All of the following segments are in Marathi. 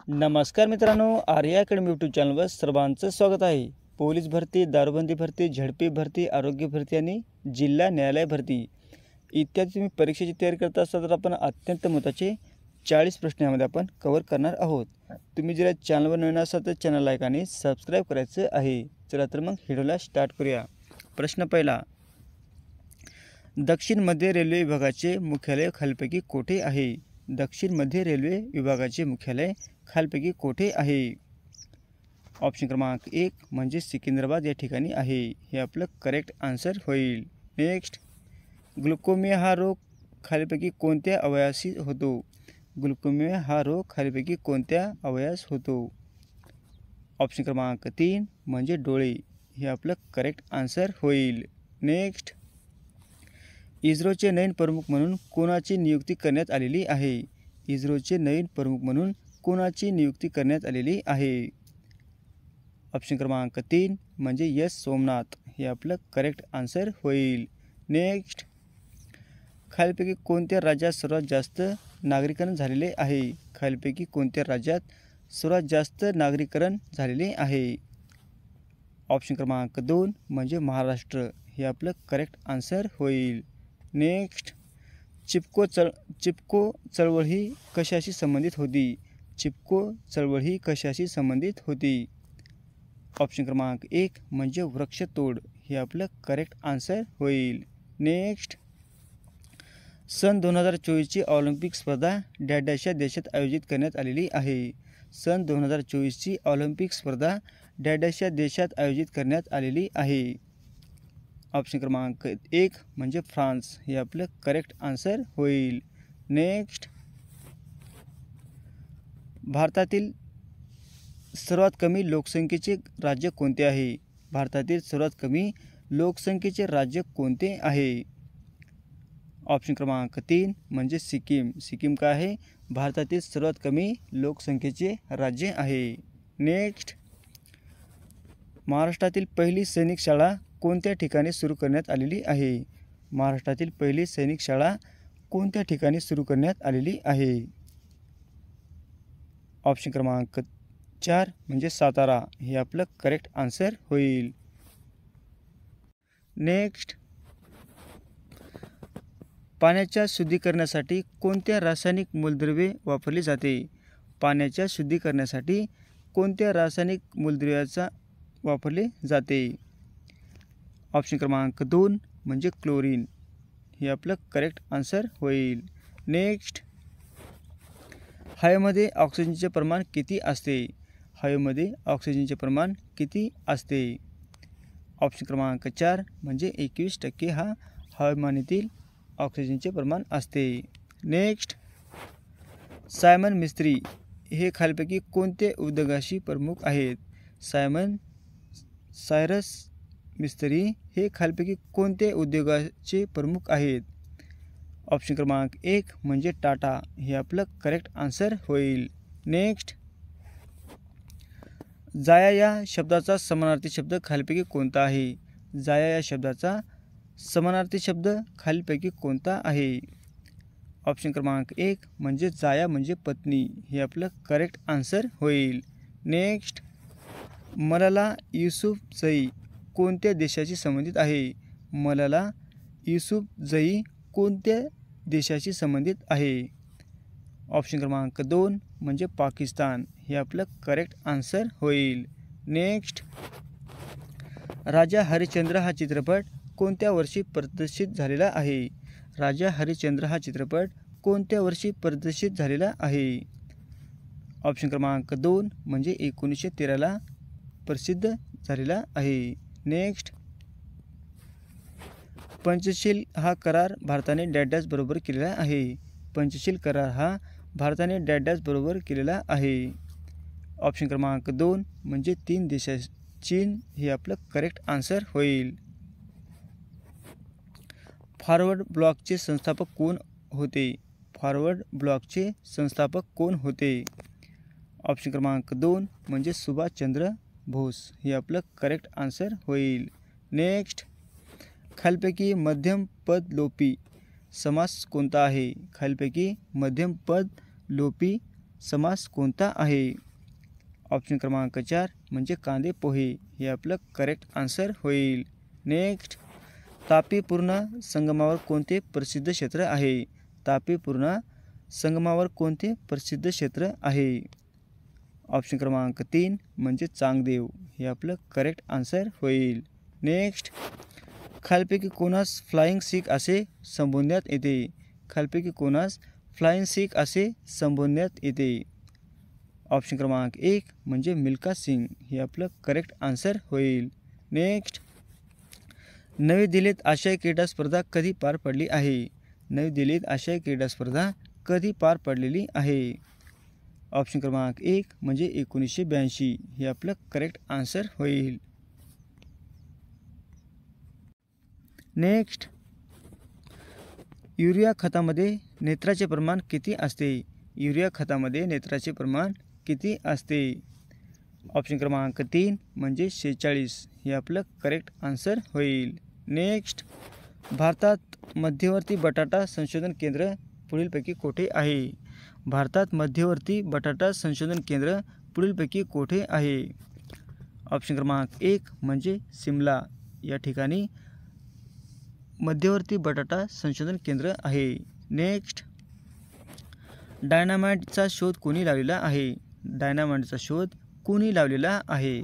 नमस्कार मित्रांनो, आर्या अकॅडमी यूट्यूब चॅनलवर सर्वांचं स्वागत आहे. पोलीस भरती, दारूबंदी भरती, झडपी भरती, आरोग्य भरती आणि जिल्हा न्यायालय भरती इत्यादी तुम्ही परीक्षेची तयारी करत असाल तर आपण अत्यंत महत्त्वाचे 40 प्रश्न यामध्ये आपण कव्हर करणार आहोत. तुम्ही जर चॅनलवर नवीन असाल तर चॅनल लाईक आणि सबस्क्राईब करायचं आहे. चला तर मग व्हिडिओला स्टार्ट करूया. प्रश्न पहिला, दक्षिण मध्य रेल्वे विभागाचे मुख्यालय खालीलपैकी कोठे आहे? दक्षिण मध्य रेल्वे विभागाचे मुख्यालय खालीलपैकी कोठे आहे? ऑप्शन क्रमांक 1 म्हणजे सिकंदराबाद या ठिकाणी आहे. हे आपलं करेक्ट आन्सर होईल. नेक्स्ट, ग्लुकोमिया हा रोग खालीलपैकी कोणत्या अवयवाशी होतो? ग्लुकोमिया हा रोग खालीलपैकी कोणत्या अवयवास होतो? ऑप्शन क्रमांक 3 म्हणजे डोळे. हे आपलं करेक्ट आन्सर होईल. नेक्स्ट, इस्रोचे नवीन प्रमुख म्हणून कोणाची नियुक्ती करण्यात आलेली आहे? इस्रोचे नवीन प्रमुख म्हणून कोणाची नियुक्ती करण्यात आलेली आहे? ऑप्शन क्रमांक 3 म्हणजे एस सोमनाथ. हे आपलं करेक्ट आन्सर होईल. नेक्स्ट, खालीलपैकी कोणत्या राज्यात सर्वात जास्त नागरीकरण झालेले आहे? खालीलपैकी कोणत्या राज्यात सर्वात जास्त नागरीकरण झालेले आहे? ऑप्शन क्रमांक 2 म्हणजे महाराष्ट्र. हे आपलं करेक्ट आन्सर होईल. नेक्स्ट, चिपको चळवळ ही कशाशी संबंधित होती? चिपको चळवळ ही कशाशी संबंधित होती? ऑप्शन क्रमांक 1 म्हणजे वृक्षतोड. हे आपलं करेक्ट आन्सर होईल. नेक्स्ट, सन 2024ची ऑलिम्पिक स्पर्धा डॅश या देशात आयोजित करण्यात आलेली आहे. सन 2024ची ऑलिम्पिक स्पर्धा डॅश या देशात आयोजित करण्यात आलेली आहे. ऑप्शन क्रमांक 1 म्हणजे फ्रान्स. हे आपलं करेक्ट आन्सर होईल. नेक्स्ट, भारतातील सर्वात कमी लोकसंख्येचे राज्य कोणते आहे? भारतातील सर्वात कमी लोकसंख्येचे राज्य कोणते आहे? ऑप्शन क्रमांक 3 म्हणजे सिक्कीम. सिक्कीम काय आहे? भारतातील सर्वात कमी लोकसंख्येचे राज्य आहे. नेक्स्ट, महाराष्ट्रातील पहिली सैनिक शाळा कोणत्या ठिकाणी सुरू करण्यात आलेली आहे? महाराष्ट्रातील पहिली सैनिक शाळा कोणत्या ठिकाणी सुरू करण्यात आलेली आहे? ऑप्शन क्रमांक 4 म्हणजे सातारा. हे आपलं करेक्ट आन्सर होईल. नेक्स्ट, पाण्याच्या शुद्धीकरणासाठी कोणत्या रासायनिक मूलद्रव्ये वापरली जाते? पाण्याच्या शुद्धीकरणासाठी कोणत्या रासायनिक मूलद्रव्याचा वापरले जाते? ऑप्शन क्रमांक 2 म्हणजे क्लोरीन. हे आपलं करेक्ट आन्सर होईल. नेक्स्ट, हवेमध्ये ऑक्सिजनचे प्रमाण किती असते? हवेमध्ये ऑक्सिजनचे प्रमाण किती असते? ऑप्शन क्रमांक 4 म्हणजे 21% हा हवामानातील ऑक्सिजनचे प्रमाण असते. नेक्स्ट, सायमन मिस्त्री हे खालीलपैकी कोणते उद्योगाशी प्रमुख आहेत? सायरस मिस्त्री हे खालीलपैकी कोणते उद्योगाचे प्रमुख आहेत? ऑप्शन क्रमांक 1 म्हणजे टाटा. हे आपलं करेक्ट आन्सर होईल. नेक्स्ट, जाया या शब्दाचा समानार्थी शब्द खालीलपैकी कोणता आहे? जाया या शब्दाचा समानार्थी शब्द खालीलपैकी कोणता आहे? ऑप्शन क्रमांक 1 म्हणजे जाया म्हणजे पत्नी. हे आपलं करेक्ट आन्सर होईल. नेक्स्ट, मलाला युसुफजई कोणत्या देशाशी संबंधित आहे? मलाला युसुफजई कोणत्या देशाशी संबंधित आहे? ऑप्शन क्रमांक 2 म्हणजे पाकिस्तान. हे आपलं करेक्ट आन्सर होईल. नेक्स्ट, राजा हरिश्चंद्र हा चित्रपट कोणत्या वर्षी प्रदर्शित झालेला आहे? राजा हरिश्चंद्र हा चित्रपट कोणत्या वर्षी प्रदर्शित झालेला आहे? ऑप्शन क्रमांक 2 म्हणजे 1913ला प्रसिद्ध झालेला आहे. नेक्स्ट, पंचशील हा करार भारताने डॅश बरोबर केलेला आहे. पंचशील करार हा भारताने डॅश बरोबर केलेला आहे. ऑप्शन क्रमांक 2 म्हणजे 3 देश चीन. हे आपलं करेक्ट आन्सर होईल. फॉरवर्ड ब्लॉकचे संस्थापक कोण होते? फॉरवर्ड ब्लॉकचे संस्थापक कोण होते? ऑप्शन क्रमांक 2 म्हणजे सुभाषचंद्र बोस. हे आपलं करेक्ट आन्सर होईल. नेक्स्ट, खालीलपैकी मध्यम पद लोपी समास कोणता आहे? खालीलपैकी मध्यम पद लोपी समास कोणता आहे? ऑप्शन क्रमांक 4 म्हणजे कांदे पोहे हे आपलं करेक्ट आन्सर होईल. नेक्स्ट, तापी पूर्णा संगमावर कोणते प्रसिद्ध क्षेत्र आहे? तापी पूर्णा संगमावर कोणते प्रसिद्ध क्षेत्र आहे? ऑप्शन क्रमांक 3 म्हणजे चांगदेव हे आपलं करेक्ट आन्सर होईल. नेक्स्ट, खालपैकी कोणास फ्लाइंग सिख असे संबोधण्यात येते? खालपैकी कोणास फ्लाइंग सिख असे संबोधण्यात येते? ऑप्शन क्रमांक 1 म्हणजे मिल्खा सिंग हे आपलं करेक्ट आन्सर होईल. नेक्स्ट, नवी दिल्लीत आशियाई क्रीडा स्पर्धा कधी पार पडली आहे? नवी दिल्लीत आशियाई क्रीडा स्पर्धा कधी पार पडलेली आहे? ऑप्शन क्रमांक 1 म्हणजे 1982 हे आपलं करेक्ट आन्सर होईल. नेक्स्ट, युरिया खतामध्ये नेत्राचे प्रमाण किती असते? युरिया खतामध्ये नेत्राचे प्रमाण किती असते? ऑप्शन क्रमांक 3 म्हणजे 46 हे आपलं करेक्ट आन्सर होईल. नेक्स्ट, भारतात मध्यवर्ती बटाटा संशोधन केंद्र पुढीलपैकी कोठे आहे? भारतात मध्यवर्ती बटाटा संशोधन केंद्र पुढीलपैकी कोठे आहे? ऑप्शन क्रमांक 1 म्हणजे सिमला या ठिकाणी मध्यवर्ती बटाटा संशोधन केंद्र आहे. नेक्स्ट, डायनामाइटचा शोध कोणी लावलेला आहे? डायनामाइटचा शोध कोणी लावलेला आहे?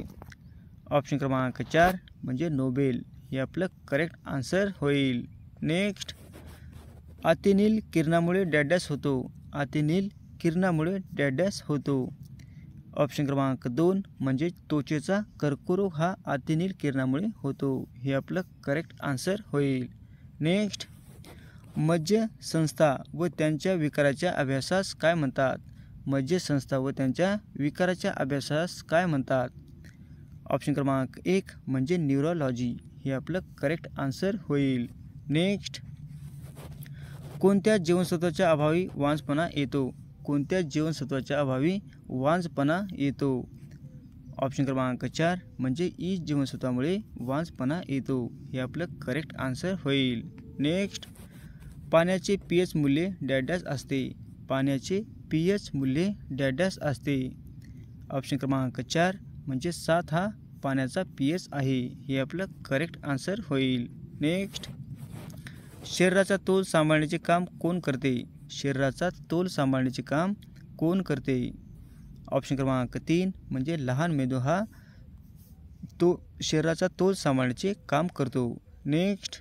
ऑप्शन क्रमांक 4 म्हणजे नोबेल हे आपलं करेक्ट आन्सर होईल. नेक्स्ट, अतिनील किरणामुळे डॅडॅस होतो? अतिनील किरणामुळे डॅडॅस होतो? ऑप्शन क्रमांक 2 म्हणजे त्वचेचा कर्करोग हा अतिनील किरणामुळे होतो हे आपलं करेक्ट आन्सर होईल. नेक्स्ट, मज्ज संस्था व त्यांच्या विकाराच्या अभ्यासास काय म्हणतात? मज्ज संस्था व त्यांच्या विकाराच्या अभ्यासास काय म्हणतात? ऑप्शन क्रमांक 1 म्हणजे न्यूरोलॉजी हे आपलं करेक्ट आन्सर होईल. नेक्स्ट, कोणत्या जीवनसत्वाच्या अभावी वांझपणा येतो? कोणत्या जीवनसत्वाच्या अभावी वांझपणा येतो? ऑप्शन क्रमांक 4 म्हणजे ई जीवनसत्वामुळे वांझपणा येतो हे आपलं करेक्ट आन्सर होईल. नेक्स्ट, पाण्याचे pH मूल्य डॅडॅस असते? पाण्याचे pH मूल्य डॅडॅस असते? ऑप्शन क्रमांक 4 म्हणजे 7 हा पाण्याचा pH आहे हे आपलं करेक्ट आन्सर होईल. नेक्स्ट, शरीराचा तोल सांभाळण्याचे काम कोण करते? शरीराचा तोल सांभाळण्याचे काम कोण करते? ऑप्शन क्रमांक 3 म्हणजे लहान मेंदू हा शरीराचा तोल सांभाळण्याचे काम करतो. नेक्स्ट,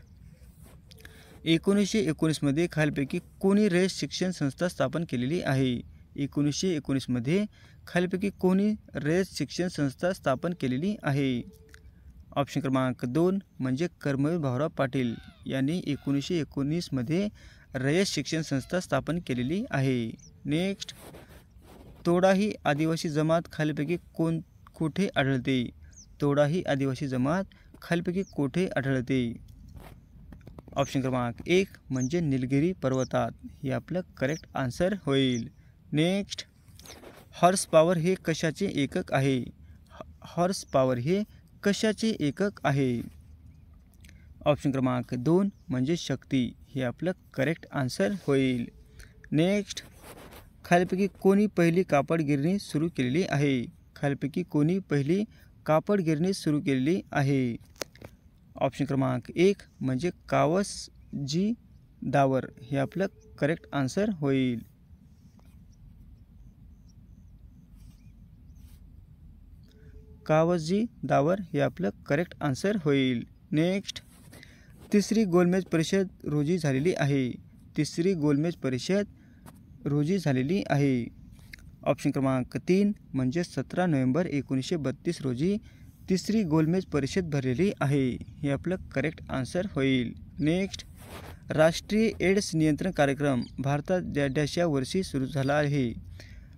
1919 मध्ये खालीलपैकी कोणी रयत शिक्षण संस्था स्थापन केलेली आहे? 1919 मध्ये खालीलपैकी कोणी रयत शिक्षण संस्था स्थापन केलेली आहे? ऑप्शन क्रमांक 2 म्हणजे कर्मवीर भाऊराव पाटील यांनी 1919 मध्ये रयत शिक्षण संस्था स्थापन केलेली आहे. नेक्स्ट, तोडा ही आदिवासी जमात खालीलपैकी कोठे आढळते? तोडा ही आदिवासी जमात खालीलपैकी कोठे आढळते? ऑप्शन क्रमांक 1 म्हणजे निलगिरी पर्वतात हे आपलं करेक्ट आन्सर होईल. नेक्स्ट, हॉर्स पॉवर हे कशाचे एकक आहे? हॉर्स पॉवर हे कशाचे एकक आहे? ऑप्शन क्रमांक 2 म्हणजे शक्ती हे आपलं करेक्ट आन्सर होईल. नेक्स्ट, खालीलपैकी कोणी पहिली कापड गिरणी सुरू केलेली आहे? खालीलपैकी कोणी पहिली कापड गिरणी सुरू केलेली आहे? ऑप्शन क्रमांक 1 म्हणजे कावसजी दावर हे आपलं करेक्ट आन्सर होईल. कावसजी दावर हे आपलं करेक्ट आन्सर होईल. नेक्स्ट, तिसरी गोलमेज परिषद रोजी झालेली आहे? तिसरी गोलमेज परिषद रोजी झालेली आहे? ऑप्शन क्रमांक 3 म्हणजे 17 नोव्हेंबर 1932 रोजी तिसरी गोलमेज परिषद भरलेली आहे हे आपलं करेक्ट आन्सर होईल. नेक्स्ट, राष्ट्रीय एड्स नियंत्रण कार्यक्रम भारतात डॅश या वर्षी सुरू झाला आहे?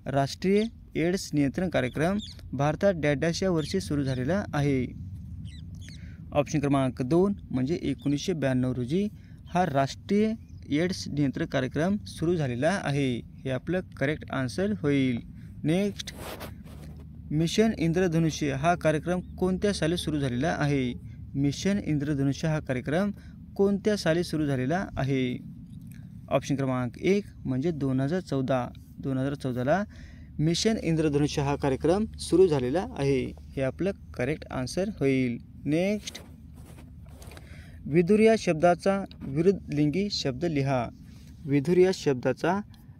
राष्ट्रीय एड्स नियंत्रण कार्यक्रम भारतात डॅश या वर्षी सुरू झालेला आहे? ऑप्शन क्रमांक 2 म्हणजे 1992 रोजी हा राष्ट्रीय एड्स नियंत्रण कार्यक्रम सुरू झालेला आहे हे आपलं करेक्ट आन्सर होईल. नेक्स्ट, मिशन इंद्रधनुष्य हा कार्यक्रम कोणत्या साली सुरू झालेला आहे? मिशन इंद्रधनुष्य हा कार्यक्रम कोणत्या साली सुरू झालेला आहे? ऑप्शन क्रमांक 1 म्हणजे 2014 ला मिशन इंद्रधनुष्य हा कार्यक्रम सुरू झालेला आहे. हे आपलं करेक्ट आन्सर होईल. नेक्स्ट, विधुर या शब्दाचा विरुद्धलिंगी शब्द लिहा. विधुर या शब्दाचा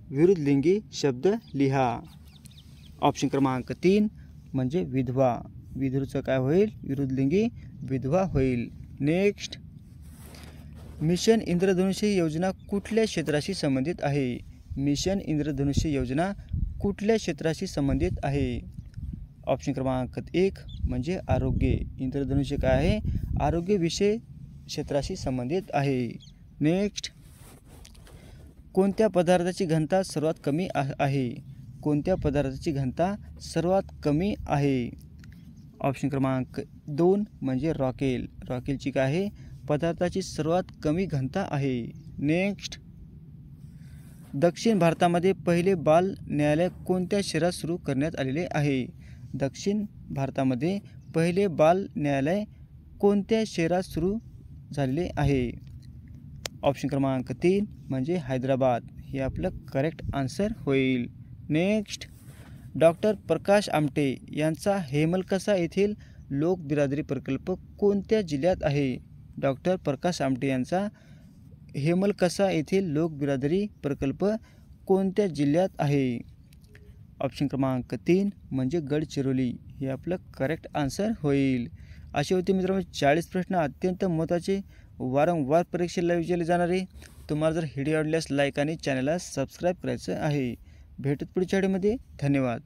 विरुद्धलिंगी शब्द लिहा. ऑप्शन क्रमांक 3 म्हणजे विधवा. विधुरचं काय होईल? विरुद्धलिंगी विधवा होईल. नेक्स्ट, मिशन इंद्रधनुष्य ही योजना कुठल्या क्षेत्राशी संबंधित आहे? मिशन इंद्रधनुष्य योजना कुठल्या क्षेत्राशी संबंधित आहे? ऑप्शन क्रमांक 1 म्हणजे आरोग्य. इंद्रधनुष्य काय आहे? आरोग्य विषय क्षेत्राशी संबंधित आहे. नेक्स्ट, कोणत्या पदार्थाची घनता सर्वात कमी आहे? कोणत्या पदार्थाची घनता सर्वात कमी आहे? ऑप्शन क्रमांक 2 म्हणजे रॉकेल. रॉकेलची काय आहे? पदार्थाची सर्वात कमी घनता आहे. नेक्स्ट, दक्षिण भारतामध्ये पहिले बाल न्यायालय कोणत्या शहरात सुरू करण्यात आलेले आहे? दक्षिण भारतामध्ये पहिले बाल न्यायालय कोणत्या शहरात सुरू झालेले आहे? ऑप्शन क्रमांक 3 म्हणजे हैदराबाद. हे आपलं करेक्ट आन्सर होईल. नेक्स्ट, डॉक्टर प्रकाश आमटे यांचा हेमलकसा येथील लोकबिरादरी प्रकल्प कोणत्या जिल्ह्यात आहे? डॉक्टर प्रकाश आमटे यांचा हेमलकसा येथील लोकबिरादरी प्रकल्प कोणत्या जिल्ह्यात आहे? ऑप्शन क्रमांक 3 म्हणजे गडचिरोली. हे आपलं करेक्ट आन्सर होईल. असे होते मित्रांनो 40 प्रश्न अत्यंत महत्त्वाचे, वारंवार परीक्षेला विचारले जाणारे. तुम्हाला जर व्हिडिओ आवडल्यास लाईक आणि चॅनलला सबस्क्राईब करायचं आहे. भेटत पुढच्या व्हिडिओमध्ये. धन्यवाद.